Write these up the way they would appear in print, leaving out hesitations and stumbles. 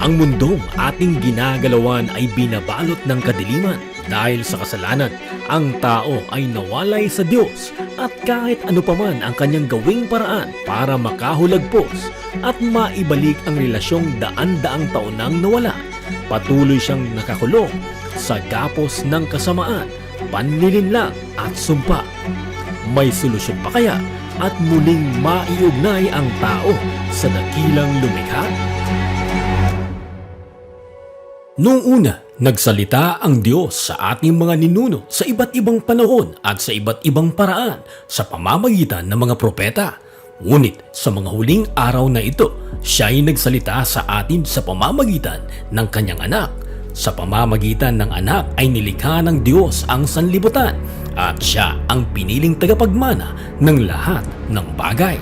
Ang mundong ating ginagalawan ay binabalot ng kadiliman. Dahil sa kasalanan, ang tao ay nawalay sa Diyos at kahit ano paman ang kanyang gawing paraan para makahulagpos at maibalik ang relasyong daan-daang taon nang nawala, patuloy siyang nakakulong sa gapos ng kasamaan, panlilinlang at sumpa. May solusyon pa kaya at muling maiugnay ang tao sa dakilang lumikha? Noong una, nagsalita ang Diyos sa ating mga ninuno sa iba't ibang panahon at sa iba't ibang paraan sa pamamagitan ng mga propeta. Ngunit sa mga huling araw na ito, siya ay nagsalita sa atin sa pamamagitan ng kanyang anak. Sa pamamagitan ng anak ay nilikha ng Diyos ang sanlibutan at siya ang piniling tagapagmana ng lahat ng bagay.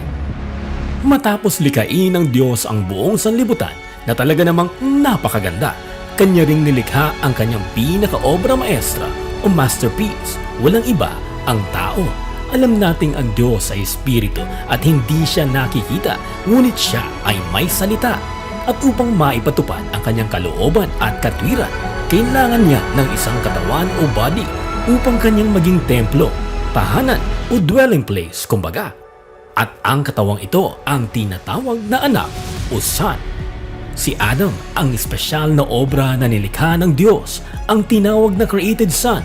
Matapos likhain ng Diyos ang buong sanlibutan na talaga namang napakaganda, kanya ring nilikha ang kanyang pinaka-obra maestra o masterpiece. Walang iba, ang tao. Alam nating ang Diyos ay espiritu at hindi siya nakikita, ngunit siya ay may salita. At upang maipatupad ang kanyang kalooban at katwiran, kailangan niya ng isang katawan o body upang kanyang maging templo, tahanan o dwelling place kumbaga. At ang katawang ito ang tinatawag na anak o son. Si Adam, ang espesyal na obra na nilikha ng Diyos, ang tinawag na created son,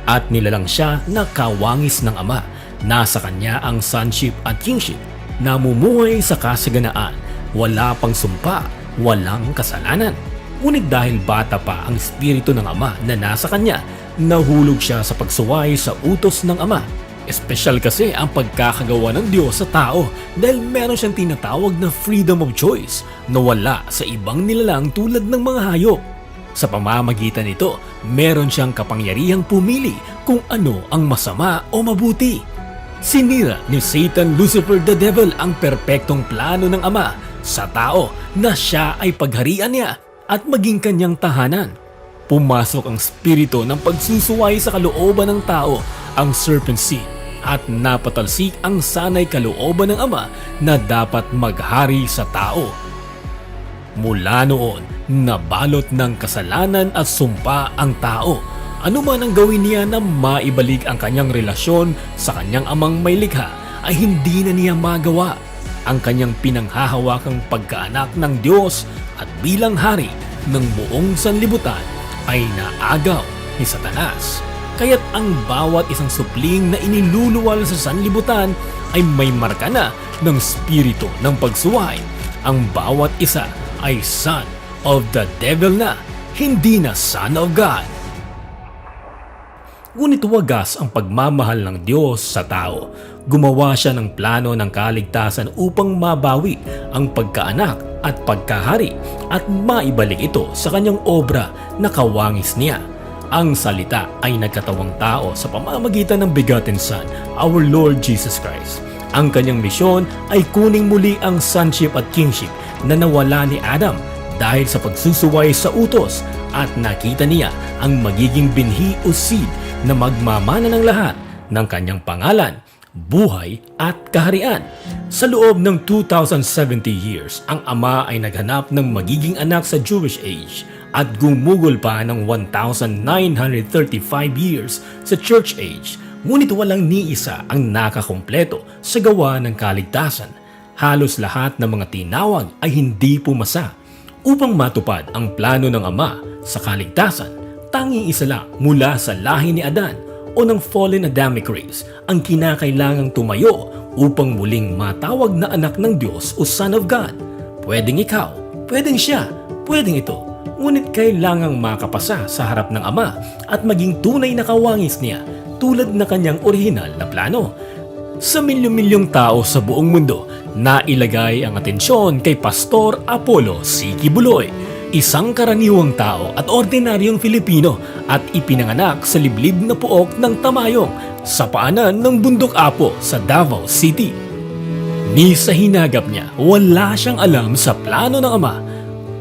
at nilalang siya na kawangis ng Ama. Nasa kanya ang sonship at kingship, namumuhay sa kasaganaan, wala pang sumpa, walang kasalanan. Ngunit dahil bata pa ang espiritu ng Ama na nasa kanya, nahulog siya sa pagsuway sa utos ng Ama. Espesyal kasi ang pagkakagawa ng Diyos sa tao dahil meron siyang tinatawag na freedom of choice na wala sa ibang nilalang tulad ng mga hayop. Sa pamamagitan nito, meron siyang kapangyarihang pumili kung ano ang masama o mabuti. Sinira ni Satan Lucifer the Devil ang perpektong plano ng Ama sa tao na siya ay pagharian niya at maging kanyang tahanan. Pumasok ang spirito ng pagsusuway sa kalooban ng tao, ang serpent seed, at napatalsik ang sanay kalooban ng Ama na dapat maghari sa tao. Mula noon, nabalot ng kasalanan at sumpa ang tao. Ano man ang gawin niya na maibalik ang kanyang relasyon sa kanyang amang may likha ay hindi na niya magawa. Ang kanyang pinanghahawakang pagkaanak ng Diyos at bilang hari ng buong sanlibutan ay naagaw ni Satanas. Kaya't ang bawat isang supling na iniluluwal sa sanlibutan ay may marka na ng spirito ng pagsuway. Ang bawat isa ay son of the devil na, hindi na son of God. Ngunit wagas ang pagmamahal ng Diyos sa tao. Gumawa siya ng plano ng kaligtasan upang mabawi ang pagkaanak at pagkahari at maibalik ito sa kanyang obra na kawangis niya. Ang salita ay nagkatawang tao sa pamamagitan ng begotten Son, our Lord Jesus Christ. Ang kanyang misyon ay kuning muli ang sonship at kingship na nawala ni Adam dahil sa pagsusuway sa utos, at nakita niya ang magiging binhi o seed na magmamana ng lahat ng kanyang pangalan, buhay at kaharian. Sa loob ng 2070 years, ang Ama ay naghanap ng magiging anak sa Jewish age at gumugol pa ng 1,935 years sa church age. Ngunit walang ni isa ang nakakumpleto sa gawa ng kaligtasan. Halos lahat ng mga tinawag ay hindi pumasa. Upang matupad ang plano ng Ama sa kaligtasan, tanging isa lang mula sa lahi ni Adan o ng fallen Adamic race ang kinakailangang tumayo upang muling matawag na anak ng Diyos o Son of God. Pwedeng ikaw, pwedeng siya, pwedeng ito. Ngunit kailangang makapasa sa harap ng Ama at maging tunay na kawangis niya tulad na kanyang orihinal na plano. Sa milyon-milyong tao sa buong mundo, nailagay ang atensyon kay Pastor Apollo C. Kibuloy, isang karaniwang tao at ordinaryong Filipino at ipinanganak sa liblib na puok ng Tamayong sa paanan ng Bundok Apo sa Davao City. Ni sa hinagap niya, wala siyang alam sa plano ng Ama.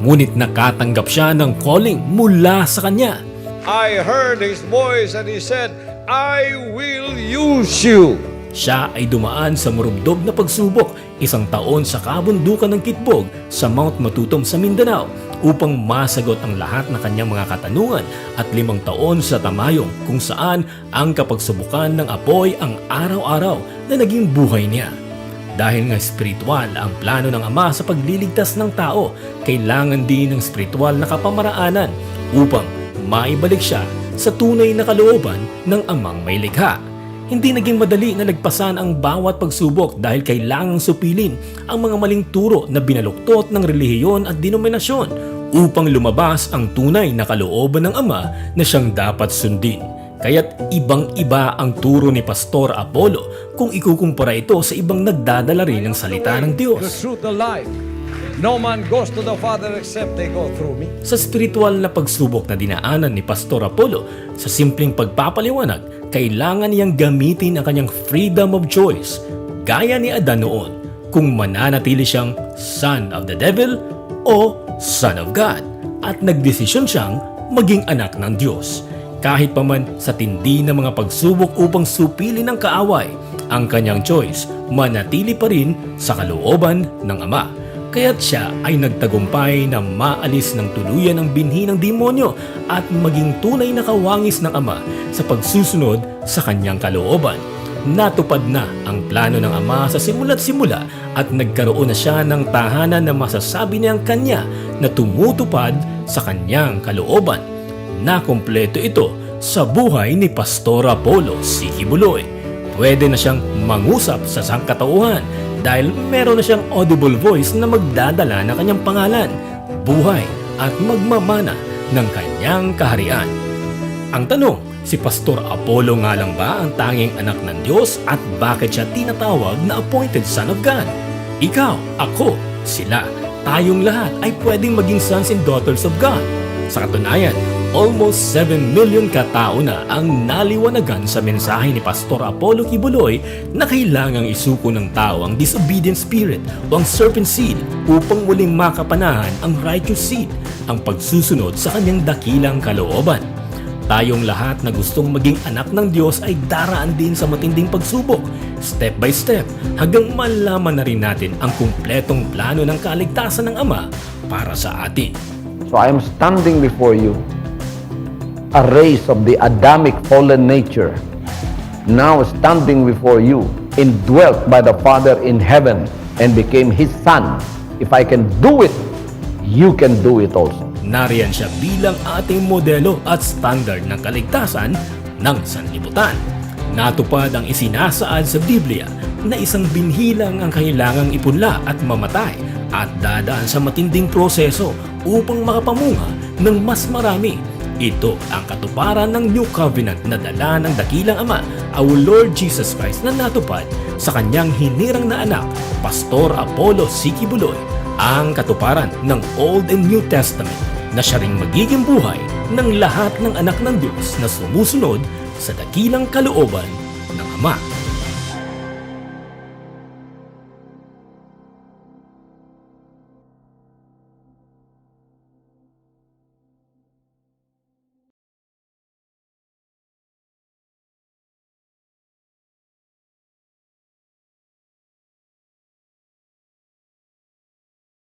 Ngunit nakatanggap siya ng calling mula sa kanya. I heard His voice and He said, I will use you. Siya ay dumaan sa marubdob na pagsubok, 1 taon sa kabundukan ng Kitbog sa Mount Matutom sa Mindanao upang masagot ang lahat ng kanyang mga katanungan at 5 taon sa tamayong kung saan ang kapagsubukan ng apoy ang araw-araw na naging buhay niya. Dahil nga spiritual ang plano ng Ama sa pagliligtas ng tao, kailangan din ng spiritual na kapamaraanan upang maibalik siya sa tunay na kalooban ng Amang may likha. Hindi naging madali na lagpasan ang bawat pagsubok dahil kailangang supilin ang mga maling turo na binaluktot ng relihiyon at denominasyon upang lumabas ang tunay na kalooban ng Ama na siyang dapat sundin. Kaya't ibang-iba ang turo ni Pastor Apollo kung ikukumpara ito sa ibang nagdadala rin ng salita ng The Diyos. truth, the life. No man goes to the Father except they go through me. Sa spiritual na pagsubok na dinaanan ni Pastor Apollo, sa simpleng pagpapaliwanag, kailangan niyang gamitin ang kanyang freedom of choice, gaya ni Adan noon, kung mananatili siyang son of the devil o son of God, at nagdesisyon siyang maging anak ng Diyos. Kahit pa man sa tindi ng mga pagsubok upang supilin ang kaaway, ang kanyang choice manatili pa rin sa kalooban ng Ama. Kaya't siya ay nagtagumpay na maalis ng tuluyan ang binhi ng demonyo at maging tunay na kawangis ng Ama sa pagsusunod sa kanyang kalooban. Natupad na ang plano ng Ama sa simula't simula at nagkaroon na siya ng tahanan na masasabi niyang kanya na tumutupad sa kanyang kalooban. Nakumpleto ito sa buhay ni Pastor Apollo Sikibuloy. Pwede na siyang mangusap sa sangkatauhan dahil meron na siyang audible voice na magdadala ng kanyang pangalan, buhay at magmamana ng kanyang kaharian. Ang tanong, si Pastor Apollo nga lang ba ang tanging anak ng Diyos at bakit siya tinatawag na appointed son of God? Ikaw, ako, sila, tayong lahat ay pwedeng maging sons and daughters of God. Sa katunayan, almost 7 million katao na ang naliwanagan sa mensahe ni Pastor Apollo Kibuloy na kailangang isuko ng tao ang disobedient spirit o ang serpent seed upang muling makapanahan ang righteous seed, ang pagsusunod sa kanyang dakilang kalooban. Tayong lahat na gustong maging anak ng Diyos ay daraan din sa matinding pagsubok, step by step, hanggang malaman na rin natin ang kumpletong plano ng kaligtasan ng Ama para sa atin. So I am standing before you, a race of the Adamic fallen nature, now standing before you, indwelt by the Father in heaven and became His Son. If I can do it, you can do it also. Nariyan siya bilang ating modelo at standard ng kaligtasan ng sanlibutan. Natupad ang isinasaad sa Biblia na isang binhi lang ang kailangang ipunla at mamatay at dadaan sa matinding proseso upang makapamunga ng mas marami. Ito ang katuparan ng New Covenant na dala ng dakilang Ama, our Lord Jesus Christ, na natupad sa kanyang hinirang na anak, Pastor Apollo Sikibuloy, ang katuparan ng Old and New Testament na siya ring magiging buhay ng lahat ng anak ng Diyos na sumusunod sa dakilang kalooban ng Ama.